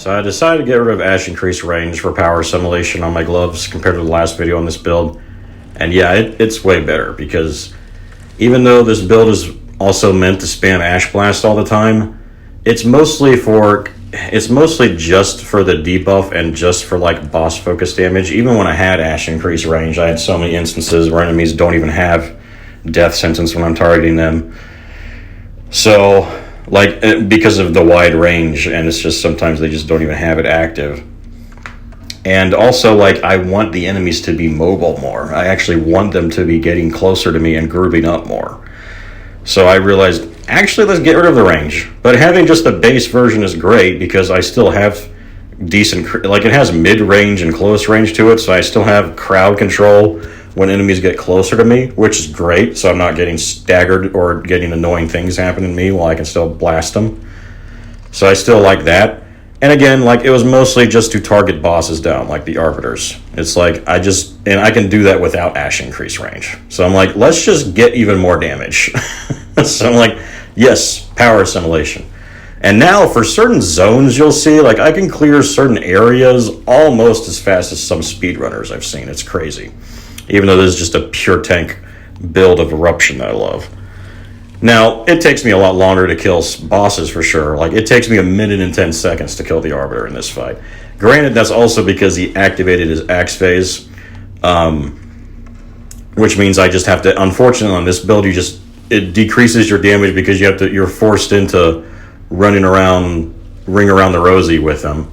So I decided to get rid of Ash Increase Range for power assimilation on my gloves compared to the last video on this build. And yeah, it's way better because even though this build is also meant to spam Ash Blast all the time, it's mostly just for the debuff and just for like boss focus damage. Even when I had Ash Increase Range, I had so many instances where enemies don't even have death sentence when I'm targeting them. So, like, because of the wide range, and it's just sometimes they just don't even have it active. And also, like, I want the enemies to be mobile more. I actually want them to be getting closer to me and grouping up more. So I realized, actually, let's get rid of the range. But having just the base version is great because I still have decent, like, it has mid-range and close range to it, so I still have crowd control when enemies get closer to me, which is great, so I'm not getting staggered or getting annoying things happening to me while I can still blast them. So I still like that. And again, like, it was mostly just to target bosses down, like the Arbiters. It's like, and I can do that without Ash Increase Range. So I'm like, let's just get even more damage. So I'm like, yes, power assimilation. And now for certain zones you'll see, like, I can clear certain areas almost as fast as some speedrunners I've seen. It's crazy. Even though this is just a pure tank build of Eruption that I love. Now, it takes me a lot longer to kill bosses for sure. Like, it takes me 1 minute and 10 seconds to kill the Arbiter in this fight. Granted, that's also because he activated his axe phase, which means I just have to, unfortunately on this build, it decreases your damage because you're forced into ring around the rosy with them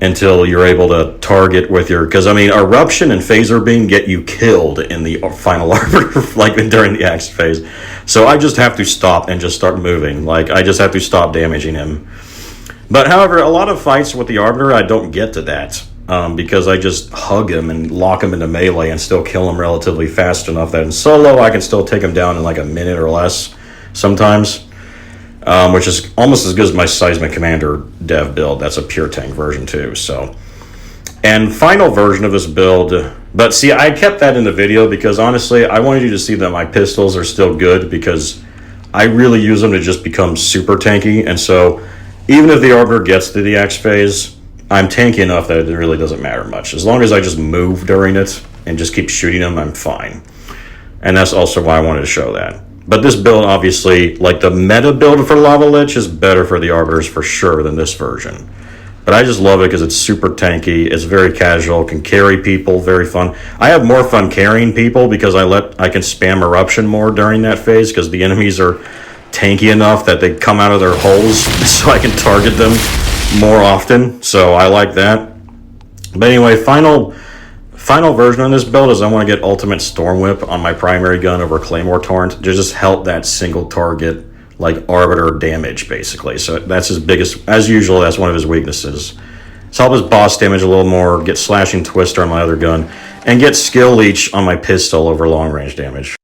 until you're able to target with your, because I mean, Eruption and FASER beam get you killed in the final Arbiter, like during the axe phase. So I just have to stop and just start moving. Like, I just have to stop damaging him. But however, a lot of fights with the Arbiter, I don't get to that because I just hug him and lock him into melee and still kill him relatively fast enough that in solo I can still take him down in like a minute or less sometimes. Which is almost as good as my Seismic Commander dev build. That's a pure tank version too. So, and final version of this build, but see, I kept that in the video because honestly, I wanted you to see that my pistols are still good because I really use them to just become super tanky. And so, even if the Arbiter gets to the axe phase, I'm tanky enough that it really doesn't matter much. As long as I just move during it and just keep shooting them, I'm fine. And that's also why I wanted to show that. But this build, obviously, like the meta build for Lava Lich is better for the Arbiters for sure than this version. But I just love it because it's super tanky, it's very casual, can carry people, very fun. I have more fun carrying people because I can spam Eruption more during that phase because the enemies are tanky enough that they come out of their holes so I can target them more often. So I like that. But anyway, final version on this build is I want to get Ultimate Storm Whip on my primary gun over Claymore Torrent to just help that single target, like, Arbiter damage, basically. So that's his biggest, as usual, that's one of his weaknesses. So help his boss damage a little more, get Slashing Twister on my other gun, and get Skill Leech on my pistol over long range damage.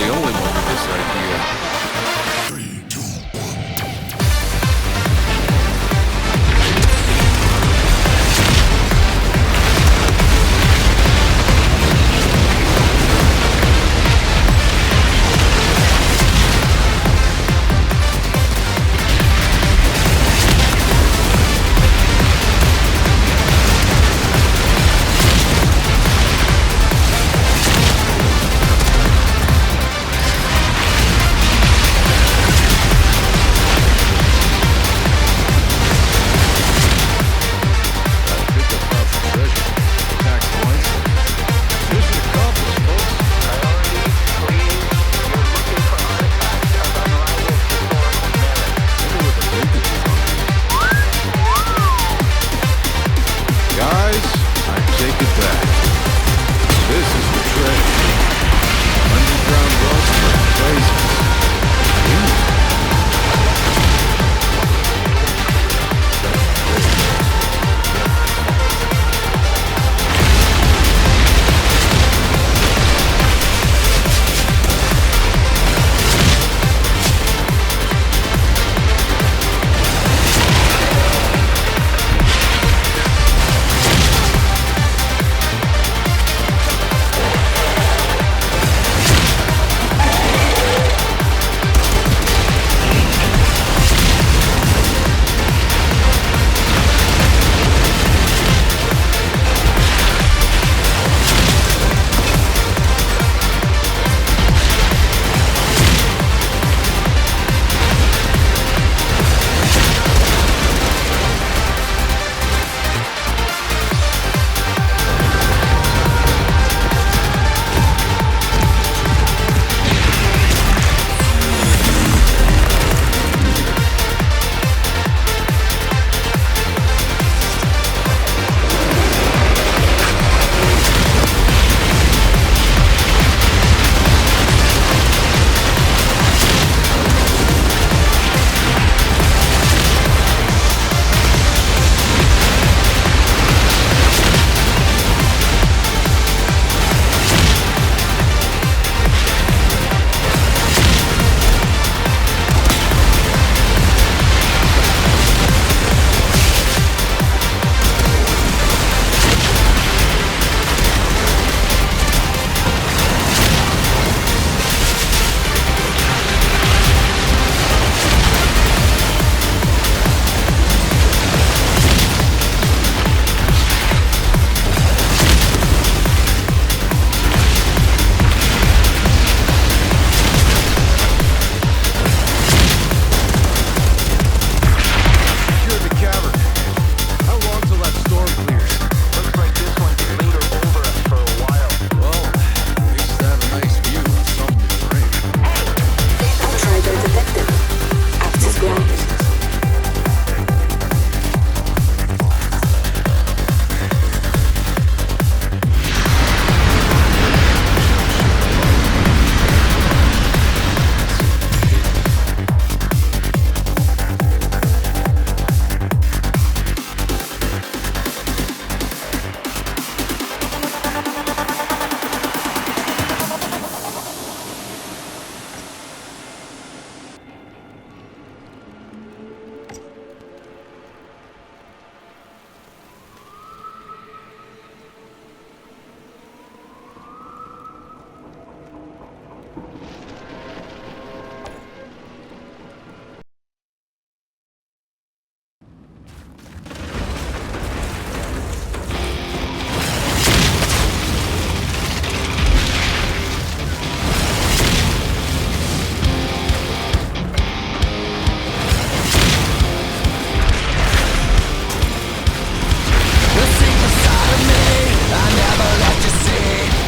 the only one with this idea.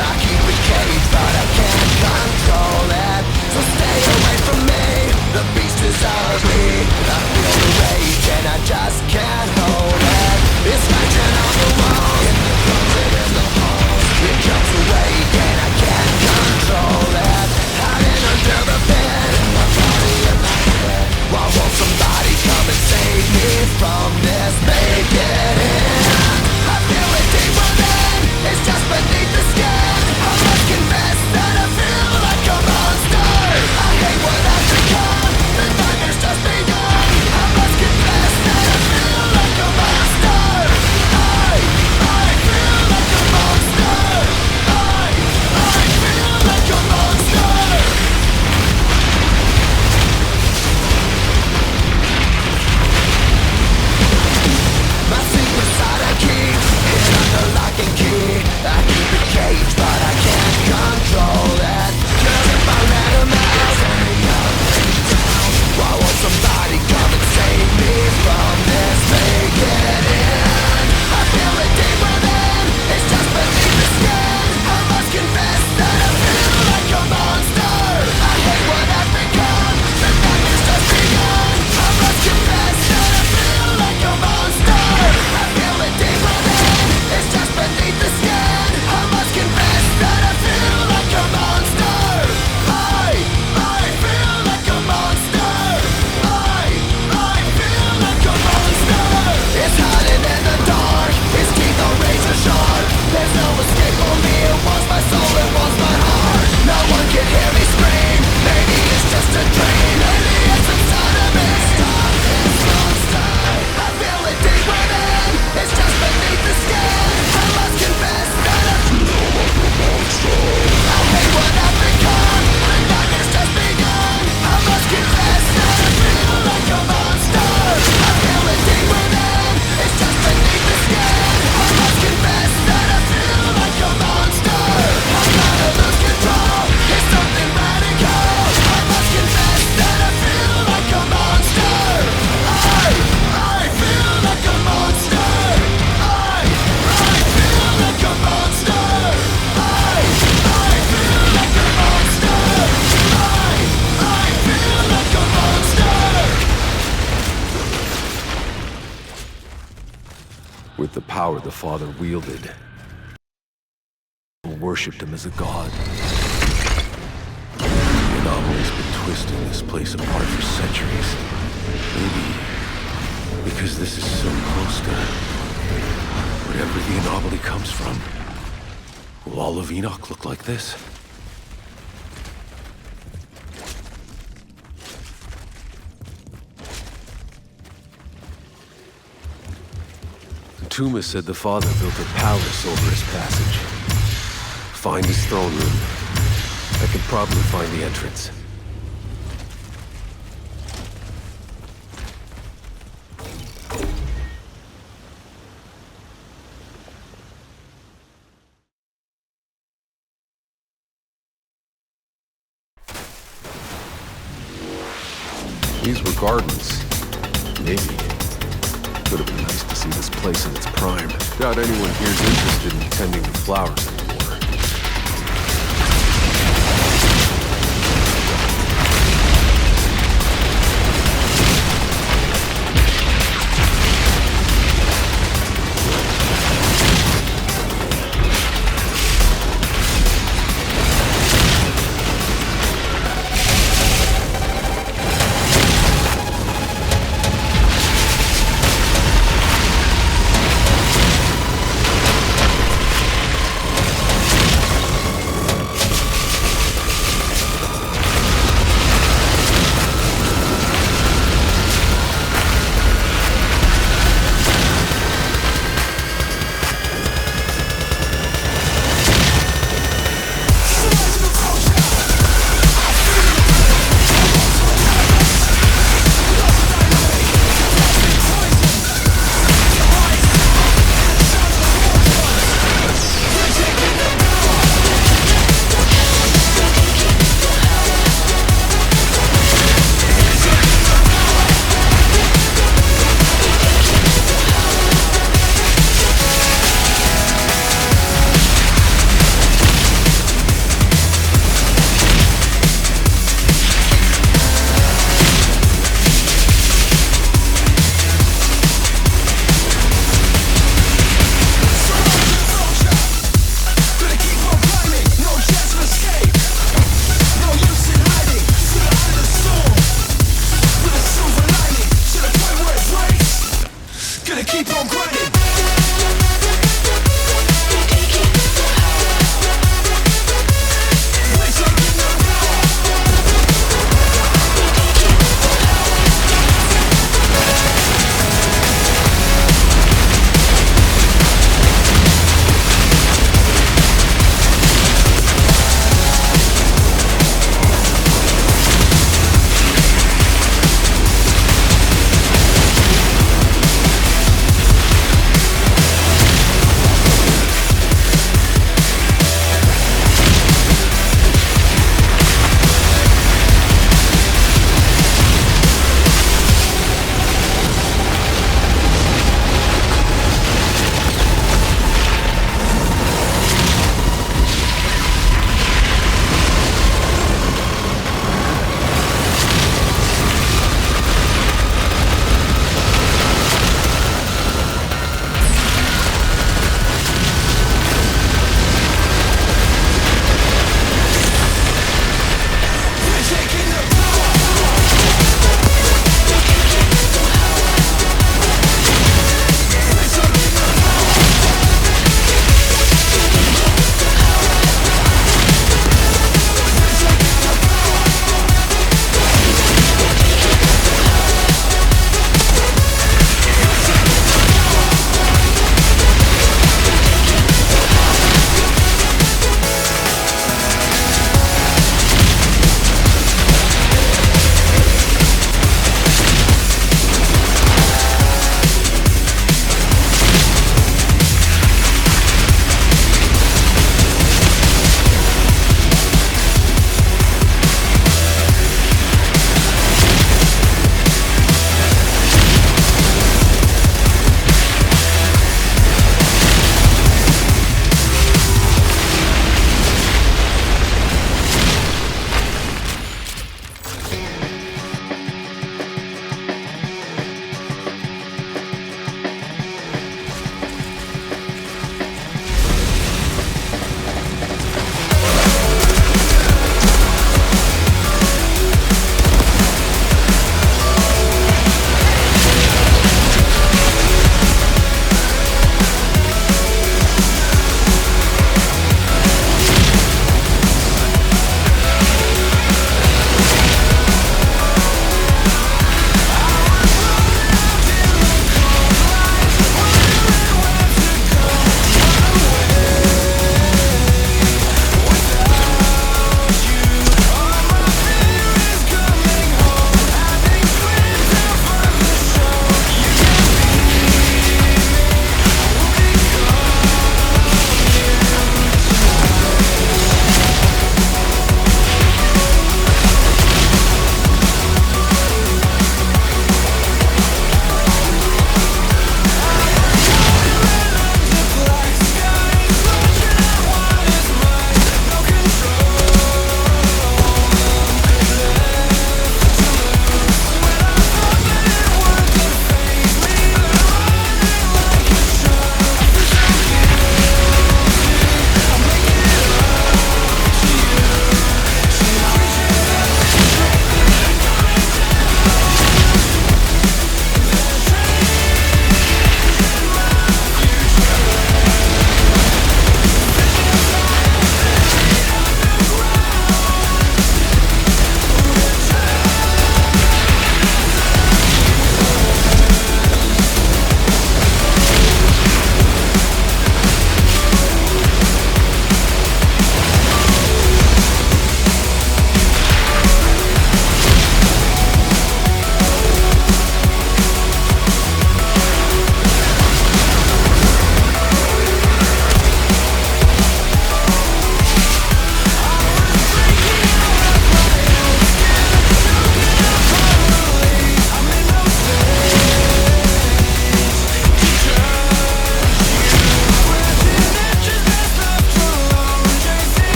I keep it caged, but I can't control it. power the Father wielded. People worshipped him as a god. The anomaly's been twisting this place apart for centuries. Maybe because this is so close to wherever the anomaly comes from. Will all of Enoch look like this? Tuma said the Father built a palace over his passage. Find his throne room. I could probably find the entrance. These were gardens. Maybe. Could have been nice to see this place in its prime. Doubt anyone here's interested in tending the flowers anymore.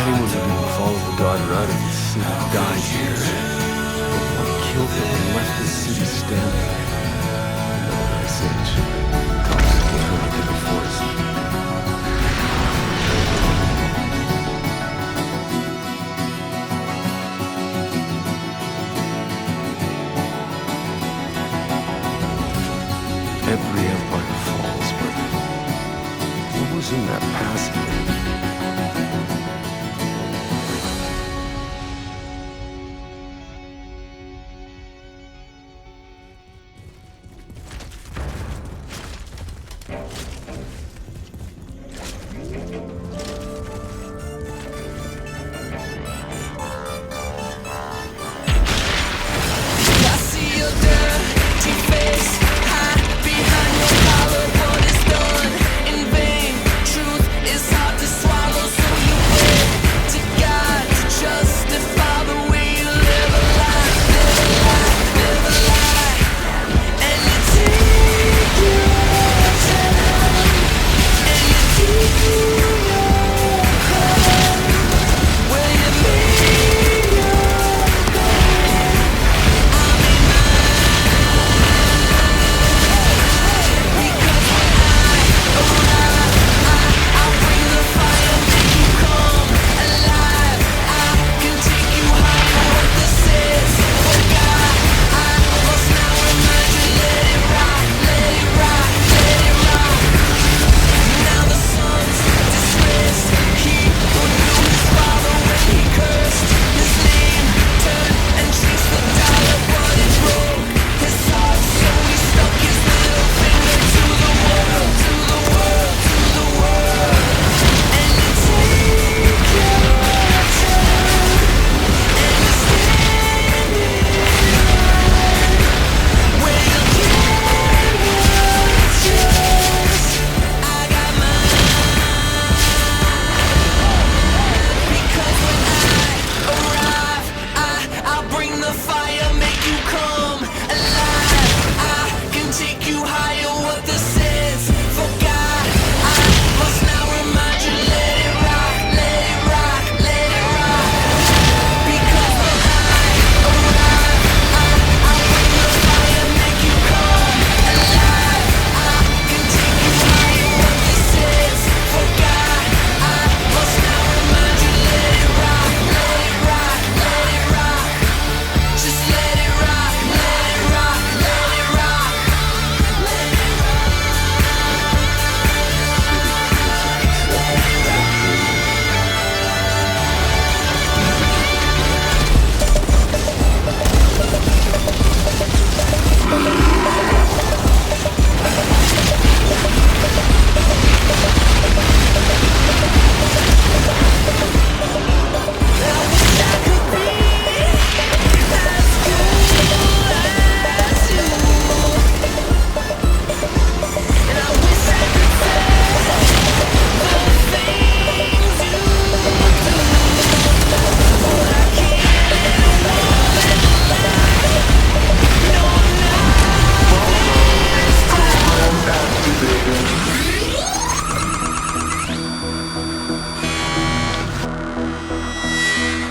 anyone who didn't follow the god right of the city died here. But what killed them and left the city standing? Another ice age. Cops came running through the forest. Every empire falls, but what was in that passage?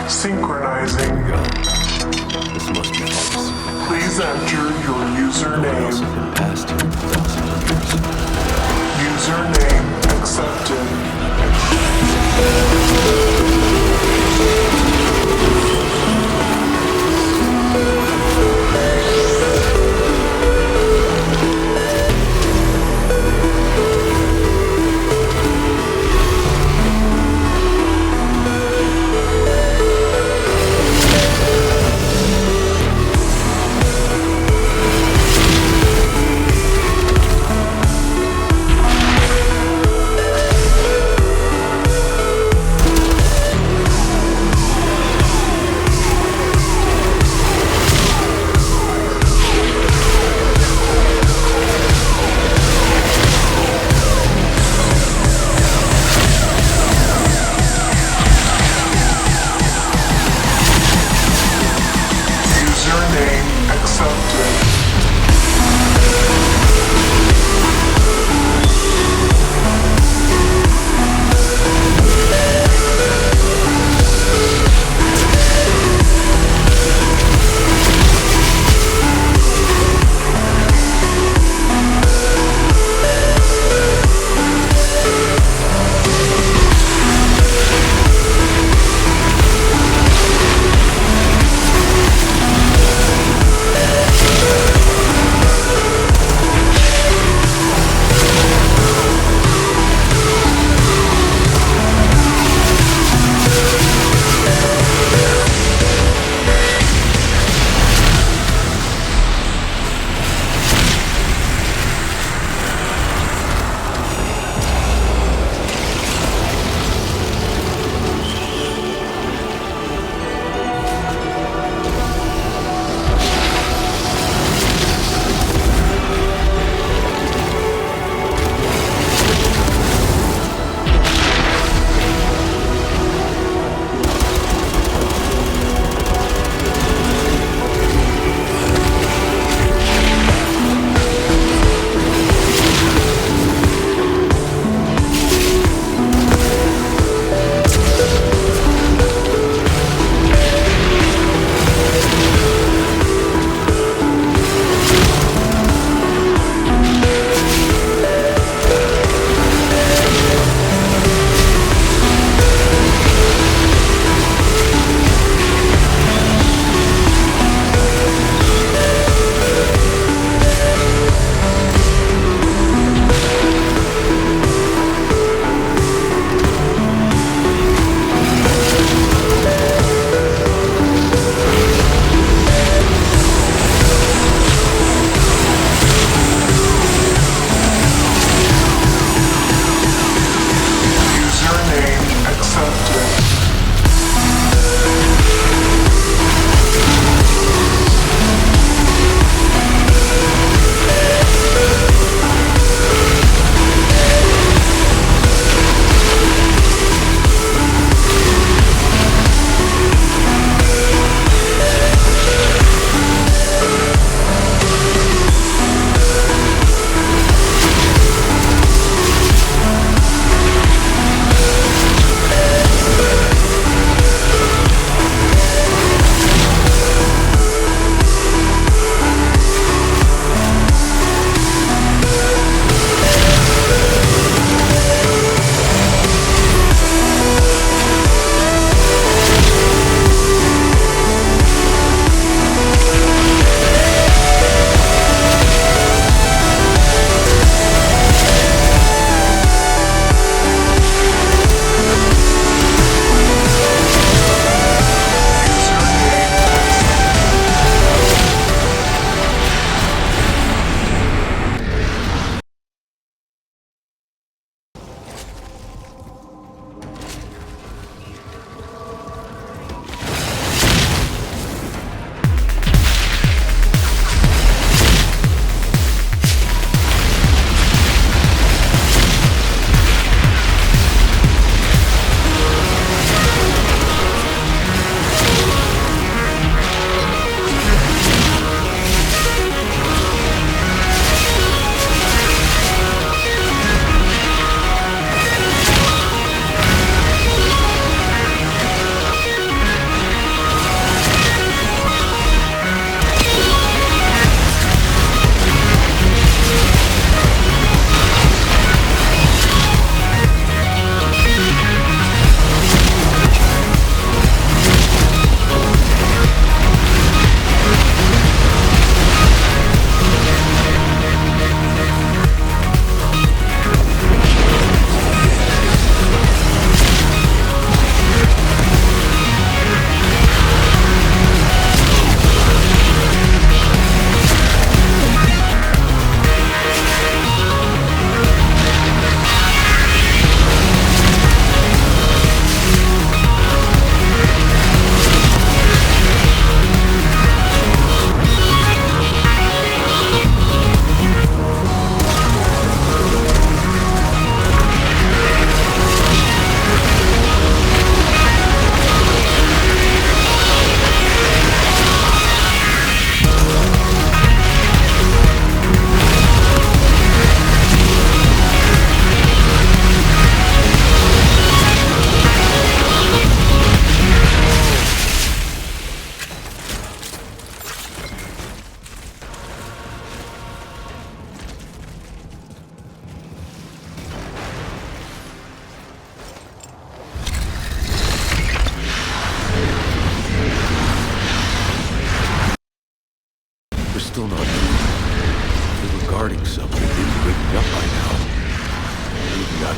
Synchronizing. This must be false. Please enter your username. Username accepted.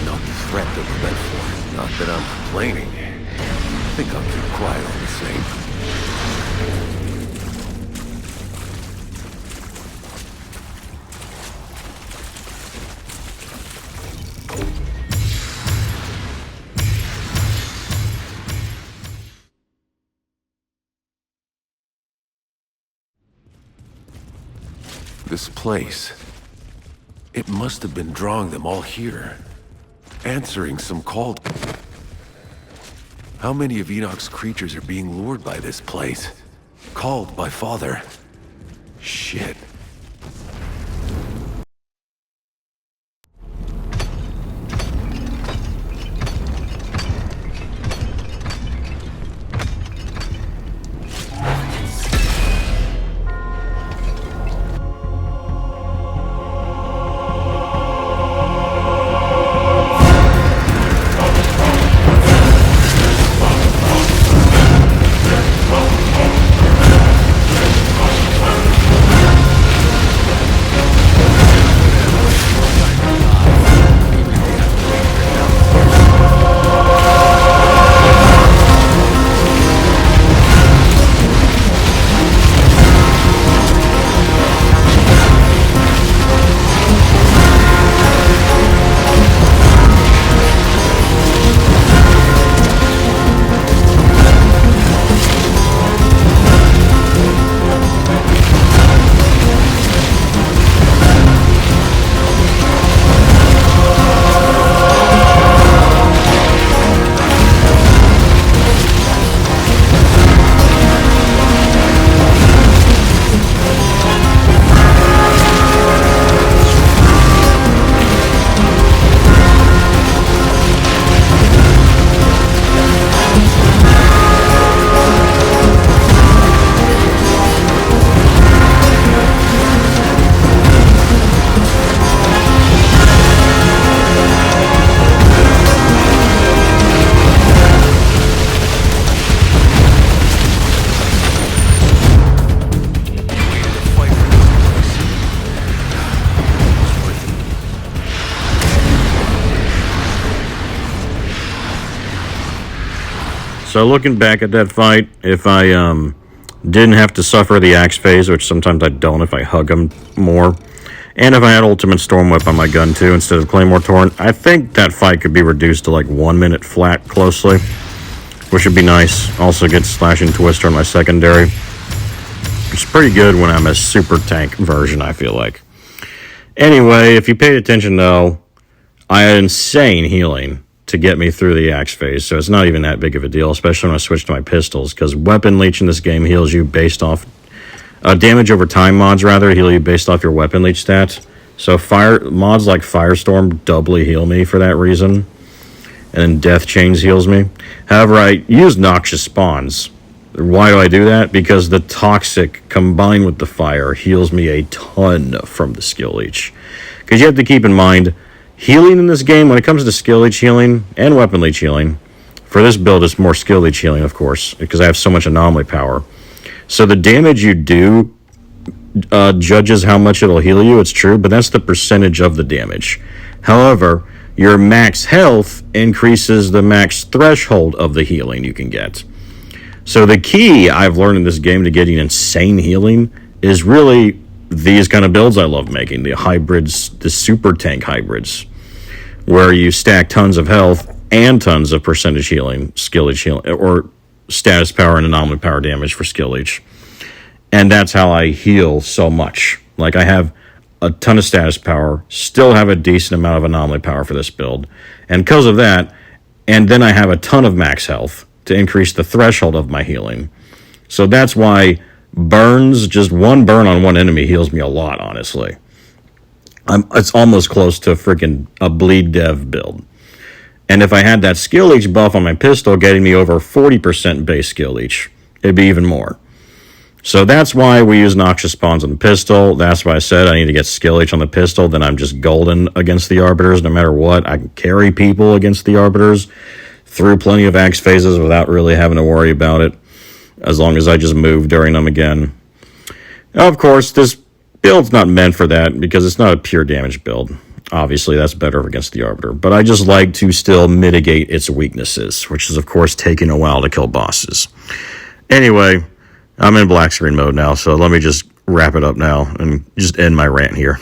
not the threat that we're meant for. Not that I'm complaining. I think I'll keep quiet all the same. This place, it must have been drawing them all here. Answering some call. How many of Enoch's creatures are being lured by this place? Called by Father? Shit. So looking back at that fight, if I didn't have to suffer the axe phase, which sometimes I don't if I hug them more, and if I had Ultimate Storm Whip on my gun too instead of Claymore Torrent, I think that fight could be reduced to like 1 minute flat closely, which would be nice. Also get Slashing Twister on my secondary. It's pretty good when I'm a super tank version, I feel like. Anyway, if you paid attention though, I had insane healing to get me through the axe phase, so it's not even that big of a deal, especially when I switch to my pistols, because Weapon Leech in this game heals you based off damage over time mods rather heal you based off your Weapon Leech stats. So fire mods like Firestorm doubly heal me for that reason, and then Death Chains heals me. However, I use Noxious Spawns. Why do I do that? Because the Toxic combined with the Fire heals me a ton from the Skill Leech. Because you have to keep in mind, healing in this game, when it comes to Skill Leech healing and Weapon Leech healing, for this build it's more Skill Leech healing, of course, because I have so much anomaly power. So the damage you do judges how much it'll heal you, it's true, but that's the percentage of the damage. However, your max health increases the max threshold of the healing you can get. So the key I've learned in this game to getting insane healing is really these kind of builds I love making, the hybrids, the super tank hybrids, where you stack tons of health and tons of percentage healing, skill leech healing, or status power and anomaly power damage for skill leech. And that's how I heal so much. Like, I have a ton of status power, still have a decent amount of anomaly power for this build. And because of that, and then I have a ton of max health to increase the threshold of my healing. So that's why burns, just one burn on one enemy heals me a lot, honestly. It's almost close to freaking a bleed dev build. And if I had that skill leech buff on my pistol getting me over 40% base skill leech, it'd be even more. So that's why we use Noxious Spawns on the pistol. That's why I said I need to get skill leech on the pistol, then I'm just golden against the Arbiters no matter what. I can carry people against the Arbiters through plenty of axe phases without really having to worry about it, as long as I just move during them again. Now, of course, this build's not meant for that because it's not a pure damage build. Obviously, that's better against the Arbiter. But I just like to still mitigate its weaknesses, which is, of course, taking a while to kill bosses. Anyway, I'm in black screen mode now, so let me just wrap it up now and just end my rant here.